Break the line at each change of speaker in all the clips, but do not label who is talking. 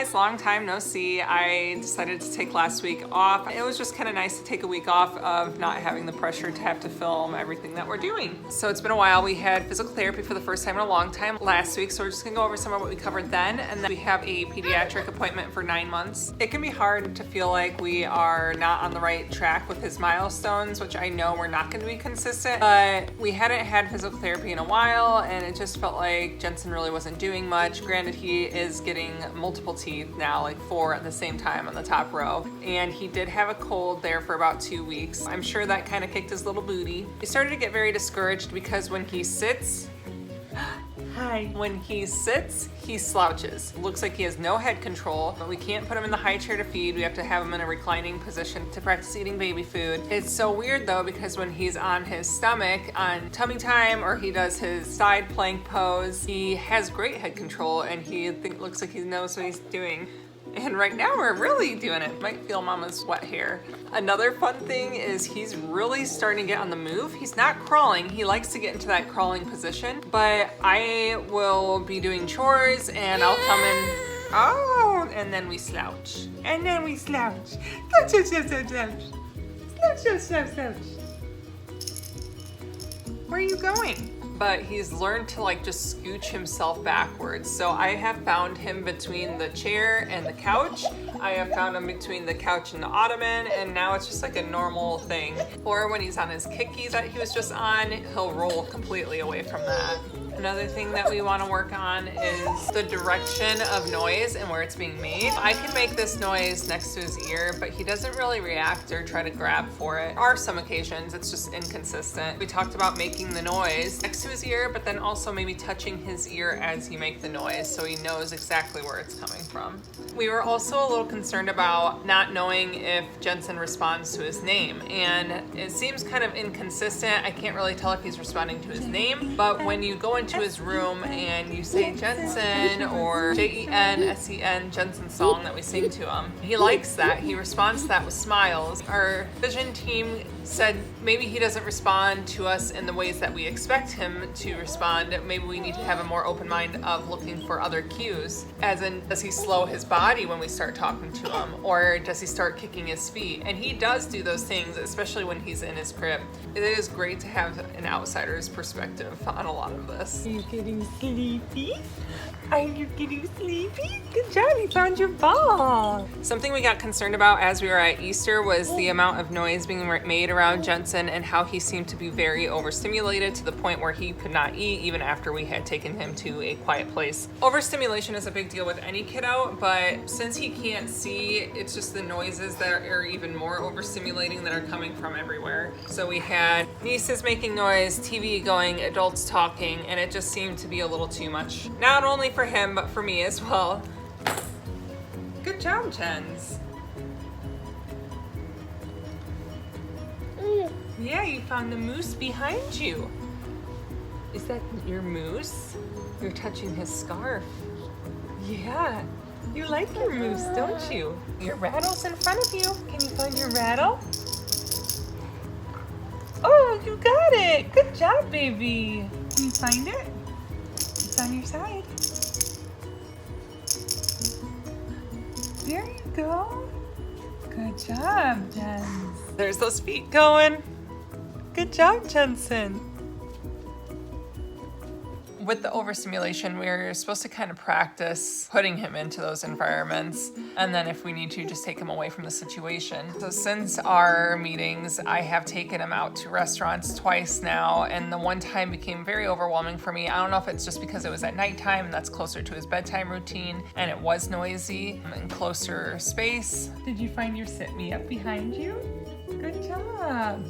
guys, long time no see. I decided to take last week off. It was just kind of nice to take a week off of not having the pressure to have to film everything that we're doing. So it's been a while. We had physical therapy for the first time in a long time last week, so we're just gonna go over some of what we covered then, and then we have a pediatric appointment for 9 months. It can be hard to feel like we are not on the right track with his milestones, which I know we're not gonna be consistent, but we hadn't had physical therapy in a while, and it just felt like Jensen really wasn't doing much. Granted, he is getting multiple teeth now, like 4 at the same time on the top row, and he did have a cold there for about 2 weeks. I'm sure that kind of kicked his little booty. He started to get very discouraged because when he sits, when he sits, he slouches. Looks like he has no head control, but we can't put him in the high chair to feed. We have to have him in a reclining position to practice eating baby food. It's so weird though, because when he's on his stomach on tummy time or he does his side plank pose, he has great head control and he looks like he knows what he's doing. And right now we're really doing it. Might feel mama's wet hair. Another fun thing is he's really starting to get on the move. He's not crawling. He likes to get into that crawling position, but I will be doing chores and I'll come in. Oh, and then we slouch. And then we slouch. Slouch, slouch, slouch, slouch. Slouch, slouch, slouch, slouch. Where are you going? But he's learned to like just scooch himself backwards. So I have found him between the chair and the couch. I have found him between the couch and the ottoman, and now it's just like a normal thing. Or when he's on his kicky that he was just on, he'll roll completely away from that. Another thing that we want to work on is the direction of noise and where it's being made. I can make this noise next to his ear, but he doesn't really react or try to grab for it. There are some occasions it's just inconsistent. We talked about making the noise next to his ear, but then also maybe touching his ear as you make the noise so he knows exactly where it's coming from. We were also a little concerned about not knowing if Jensen responds to his name, and it seems kind of inconsistent. I can't really tell if he's responding to his name, but when you go into his room and you say Jensen or Jensen, Jensen song that we sing to him, he likes that. He responds to that with smiles. Our vision team said maybe he doesn't respond to us in the ways that we expect him to respond. Maybe we need to have a more open mind of looking for other cues, as in, does he slow his body when we start talking to him, or does he start kicking his feet? And he does do those things, especially when he's in his crib. It is great to have an outsider's perspective on a lot of this. Are you getting sleepy? Are you getting sleepy? Good job, you found your ball. Something we got concerned about as we were at Easter was the amount of noise being made around Jensen and how he seemed to be very overstimulated to the point where he could not eat even after we had taken him to a quiet place. Overstimulation is a big deal with any kiddo, but since he can't see, it's just the noises that are even more overstimulating that are coming from everywhere. So we had nieces making noise, TV going, adults talking, and it just seemed to be a little too much. Not only for him, but for me as well. Good job, Jens. Yeah, you found the moose behind you. Is that your moose? You're touching his scarf. Yeah, you like your moose, don't you? Your rattle's in front of you. Can you find your rattle? Oh, you got it. Good job, baby. Can you find it? It's on your side. There you go. Good job, Jens. There's those feet going. Good job, Jensen. With the overstimulation, we're supposed to kind of practice putting him into those environments, and then if we need to, just take him away from the situation. So since our meetings, I have taken him out to restaurants twice now, and the one time became very overwhelming for me. I don't know if it's just because it was at nighttime and that's closer to his bedtime routine, and it was noisy and closer space. Did you find your sit me up behind you? Good job.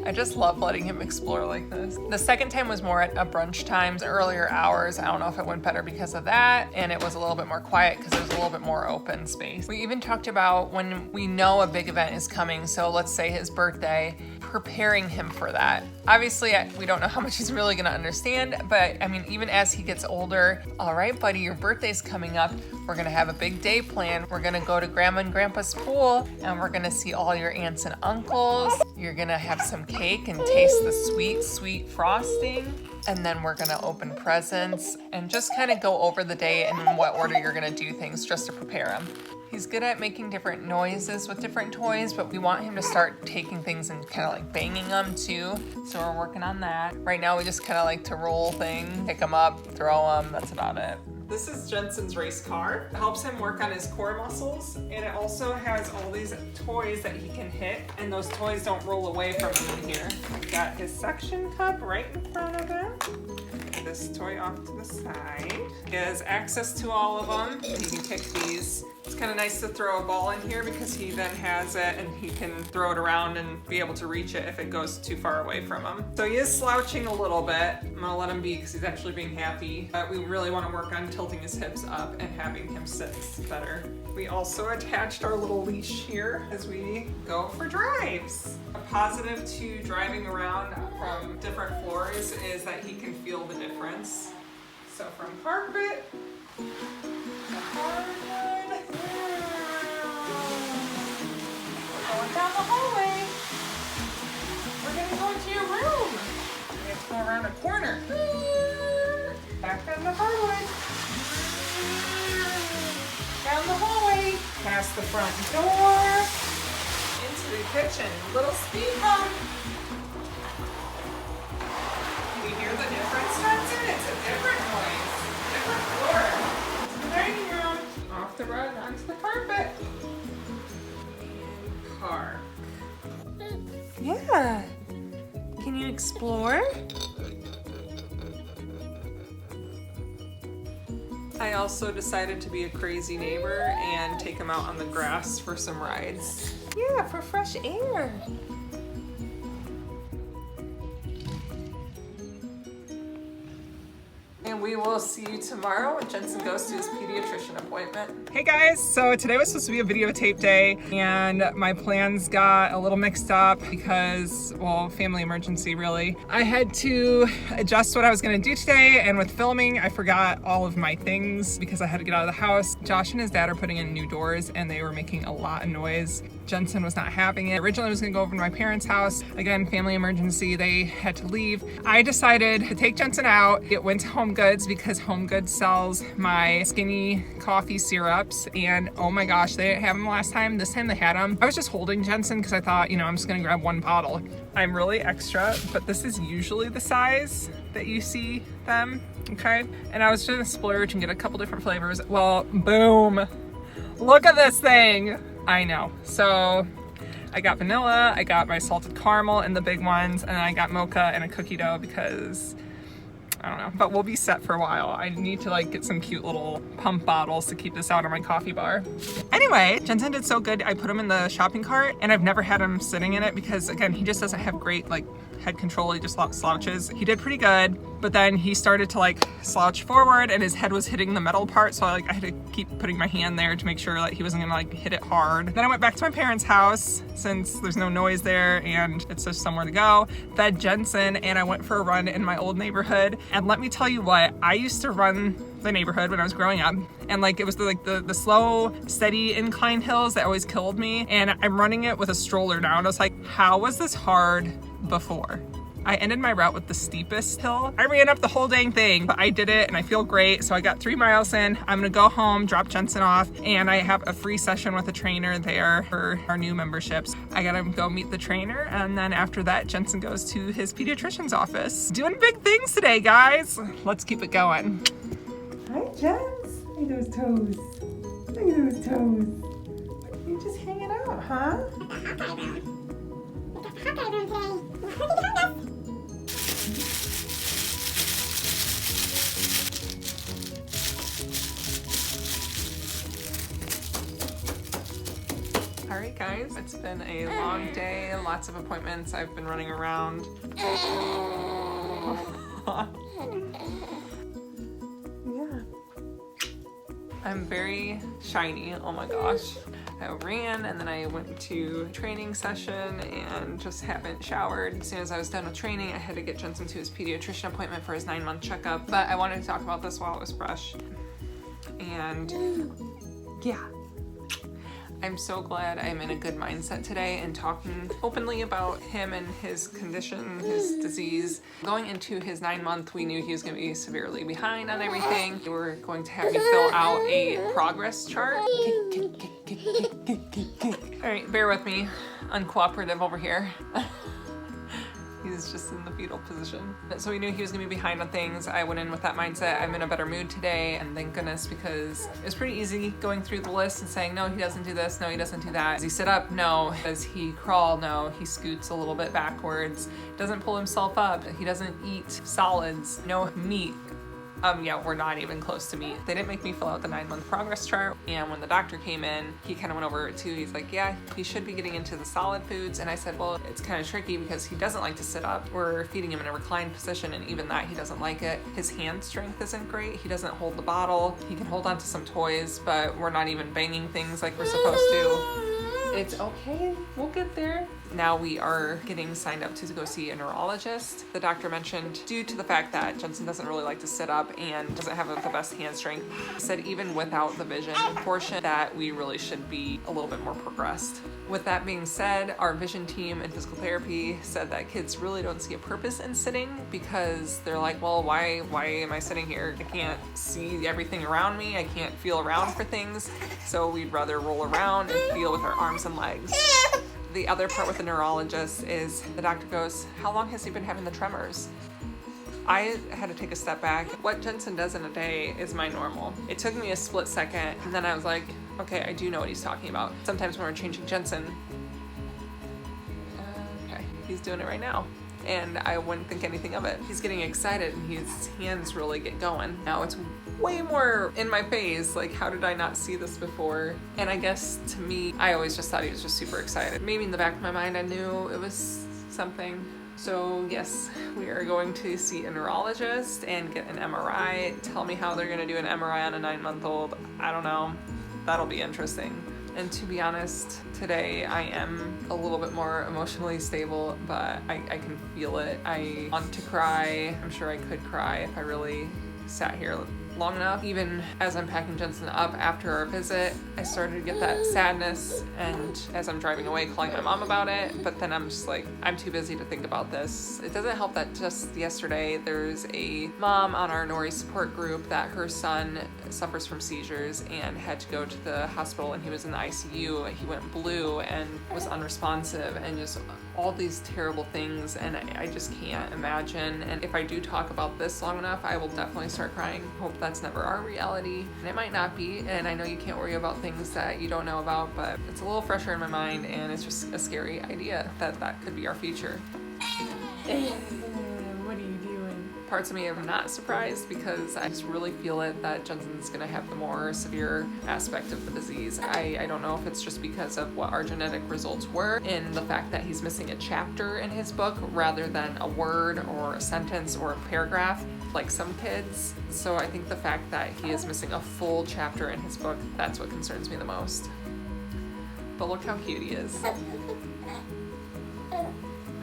I just love letting him explore like this. The second time was more at brunch times, earlier hours. I don't know if it went better because of that, and it was a little bit more quiet because there was a little bit more open space. We even talked about when we know a big event is coming, so let's say his birthday, preparing him for that. Obviously, we don't know how much he's really gonna understand, but I mean, even as he gets older, all right, buddy, your birthday's coming up. We're gonna have a big day planned. We're gonna go to Grandma and Grandpa's pool, and we're gonna see all your aunts and uncles. You're gonna have some cake and taste the sweet, sweet frosting. And then we're gonna open presents and just kind of go over the day and in what order you're gonna do things just to prepare him. He's good at making different noises with different toys, but we want him to start taking things and kind of like banging them too. So we're working on that. Right now we just kind of like to roll things, pick them up, throw them, that's about it. This is Jensen's race car. It helps him work on his core muscles, and it also has all these toys that he can hit, and those toys don't roll away from him in here. We've got his suction cup right in front of him. This toy off to the side. He has access to all of them. He can kick these. It's kind of nice to throw a ball in here because he then has it and he can throw it around and be able to reach it if it goes too far away from him. So he is slouching a little bit. I'm gonna let him be because he's actually being happy. But we really want to work on tilting his hips up and having him sit better. We also attached our little leash here as we go for drives. A positive to driving around from different floors is that he can feel the difference. So from carpet to hardwood, we're going down the hallway. We're gonna go into your room. We have to go around a corner. Back down the hardwood. Down the hallway, past the front door, into the kitchen. Little speed bump. Can you hear the difference, Jensen? It's a different noise. Different floor. To the dining room. Off the rug, onto the carpet. And car. Yeah. Can you explore? I also decided to be a crazy neighbor and take him out on the grass for some rides. Yeah, for fresh air. And we will see you tomorrow when Jensen goes to his pediatrician appointment. Hey guys, so today was supposed to be a videotape day and my plans got a little mixed up because, well, family emergency really. I had to adjust what I was gonna do today, and with filming, I forgot all of my things because I had to get out of the house. Josh and his dad are putting in new doors and they were making a lot of noise. Jensen was not having it. Originally I was gonna go over to my parents' house. Again, family emergency, they had to leave. I decided to take Jensen out. It went to Home Goods because Home Goods sells my skinny coffee syrups, and oh my gosh, they didn't have them last time. This time they had them. I was just holding Jensen because I thought, you know, I'm just gonna grab one bottle. I'm really extra, but this is usually the size that you see them, okay? And I was just gonna splurge and get a couple different flavors. Well, boom. Look at this thing. I know. So I got vanilla, I got my salted caramel in the big ones, and I got mocha and a cookie dough because I don't know, but we'll be set for a while. I need to like get some cute little pump bottles to keep this out on my coffee bar. Anyway, Jensen did so good. I put him in the shopping cart and I've never had him sitting in it because again, he just doesn't have great like head control. He just slouches. He did pretty good, but then he started to like slouch forward and his head was hitting the metal part. So I had to keep putting my hand there to make sure that he wasn't gonna like hit it hard. Then I went back to my parents' house since there's no noise there and it's just somewhere to go. Fed Jensen and I went for a run in my old neighborhood. And let me tell you what, I used to run the neighborhood when I was growing up, and like it was the slow, steady incline hills that always killed me, and I'm running it with a stroller now, and I was like, how was this hard before? I ended my route with the steepest hill. I ran up the whole dang thing, but I did it and I feel great. So I got 3 miles in. I'm gonna go home, drop Jensen off, and I have a free session with a trainer there for our new memberships. I gotta go meet the trainer, and then after that, Jensen goes to his pediatrician's office. Doing big things today, guys. Let's keep it going. Hi, Jens. Look at those toes. Look at those toes. You're just hanging out, huh? All right, guys, it's been a long day, lots of appointments. I've been running around. Yeah. I'm very shiny, oh my gosh. I ran and then I went to training session and just haven't showered. As soon as I was done with training, I had to get Jensen to his pediatrician appointment for his 9-month checkup, but I wanted to talk about this while it was fresh. And yeah, I'm so glad I'm in a good mindset today and talking openly about him and his condition, his disease. Going into his 9-month, we knew he was going to be severely behind on everything. They were going to have me fill out a progress chart. All right, bear with me. Uncooperative over here. He's just in the fetal position. So we knew he was gonna be behind on things. I went in with that mindset. I'm in a better mood today, and thank goodness, because it was pretty easy going through the list and saying, no, he doesn't do this, no, he doesn't do that. Does he sit up? No. Does he crawl? No. He scoots a little bit backwards. Doesn't pull himself up. He doesn't eat solids. No meat. Yeah, we're not even close to meat. They didn't make me fill out the 9-month progress chart. And when the doctor came in, he kind of went over it too. He's like, yeah, he should be getting into the solid foods. And I said, well, it's kind of tricky because he doesn't like to sit up. We're feeding him in a reclined position, and even that, he doesn't like it. His hand strength isn't great. He doesn't hold the bottle. He can hold on to some toys, but we're not even banging things like we're supposed to. It's okay, we'll get there. Now we are getting signed up to go see a neurologist. The doctor mentioned, due to the fact that Jensen doesn't really like to sit up and doesn't have the best hand strength, said even without the vision portion that we really should be a little bit more progressed. With that being said, our vision team and physical therapy said that kids really don't see a purpose in sitting because they're like, well, why am I sitting here? I can't see everything around me. I can't feel around for things. So we'd rather roll around and feel with our arms and legs. The other part with the neurologist is the doctor goes, how long has he been having the tremors? I had to take a step back. What Jensen does in a day is my normal. It took me a split second, and then I was like, okay, I do know what he's talking about. Sometimes when we're changing Jensen, okay, he's doing it right now. And I wouldn't think anything of it. He's getting excited and his hands really get going. Now it's way more in my face, like how did I not see this before? And I guess to me, I always just thought he was just super excited. Maybe in the back of my mind I knew it was something. So yes, we are going to see a neurologist and get an MRI. Tell me how they're gonna do an MRI on a 9-month-old. I don't know, that'll be interesting. And to be honest, today I am a little bit more emotionally stable, but I can feel it. I want to cry. I'm sure I could cry if I really sat here long enough. Even as I'm packing Jensen up after our visit, I started to get that sadness, and as I'm driving away calling my mom about it, but then I'm just like, I'm too busy to think about this. It doesn't help that just yesterday there's a mom on our Norrie support group that her son suffers from seizures and had to go to the hospital, and he was in the ICU. He went blue and was unresponsive, and just all these terrible things, and I just can't imagine. And if I do talk about this long enough, I will definitely start crying. Hope that's never our reality, and it might not be. And I know you can't worry about things that you don't know about, but it's a little fresher in my mind, and it's just a scary idea that that could be our future. What are you doing? Parts of me are not surprised because I just really feel it that Jensen's gonna have the more severe aspect of the disease. I don't know if it's just because of what our genetic results were in the fact that he's missing a chapter in his book rather than a word or a sentence or a paragraph like some kids. So I think the fact that he is missing a full chapter in his book, that's what concerns me the most. But look how cute he is.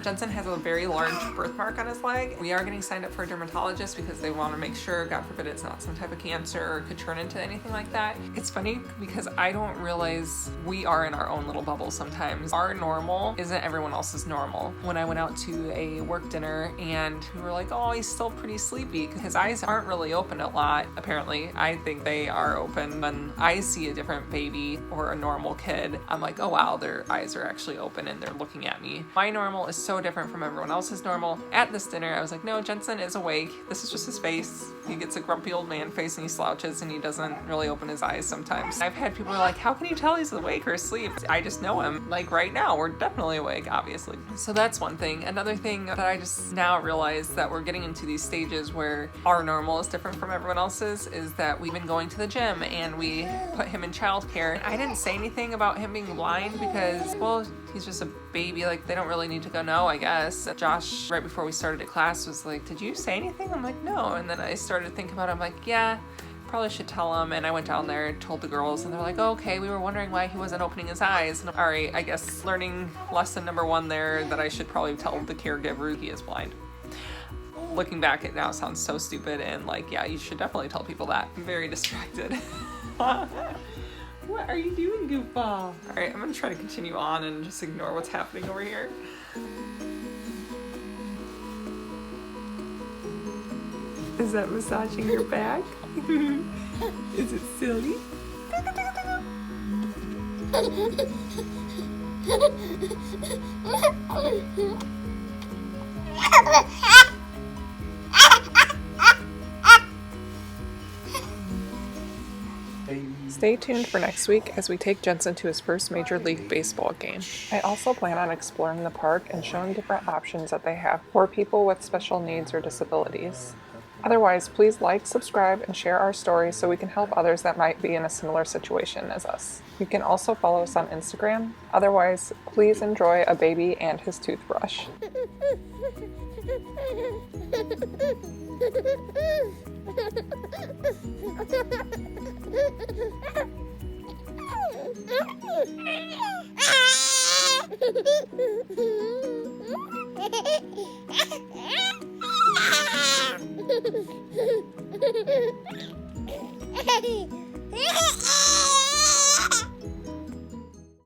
Jensen has a very large birthmark on his leg. We are getting signed up for a dermatologist because they want to make sure, God forbid, it's not some type of cancer or could turn into anything like that. It's funny because I don't realize we are in our own little bubble sometimes. Our normal isn't everyone else's normal. When I went out to a work dinner and we were like, oh, he's still pretty sleepy because his eyes aren't really open a lot. Apparently, I think they are open. When I see a different baby or a normal kid, I'm like, oh wow, their eyes are actually open and they're looking at me. My normal is so different from everyone else's normal. At this dinner, I was like, no, Jensen is awake. This is just his face. He gets a grumpy old man face and he slouches and he doesn't really open his eyes sometimes. I've had people like, how can you tell he's awake or asleep? I just know him. Like right now, we're definitely awake, obviously. So that's one thing. Another thing that I just now realize that we're getting into these stages where our normal is different from everyone else's is that we've been going to the gym and we put him in childcare. I didn't say anything about him being blind because, well, he's just a baby. Like they don't really need to go know, I guess. Josh, right before we started a class, was like, did you say anything? I'm like, no. And then I started thinking about it. I'm like, yeah, probably should tell him. And I went down there and told the girls and they're like, oh, okay, we were wondering why he wasn't opening his eyes. And all right, I guess learning lesson number one there that I should probably tell the caregiver he is blind. Looking back, it now sounds so stupid and like, yeah, you should definitely tell people that. I'm very distracted. What are you doing, goofball? All right, I'm gonna try to continue on and just ignore what's happening over here. Is that massaging your back? Is it silly? Stay tuned for next week as we take Jensen to his first Major League Baseball game. I also plan on exploring the park and showing different options that they have for people with special needs or disabilities. Otherwise, please like, subscribe, and share our stories so we can help others that might be in a similar situation as us. You can also follow us on Instagram. Otherwise, please enjoy a baby and his toothbrush.
Hey!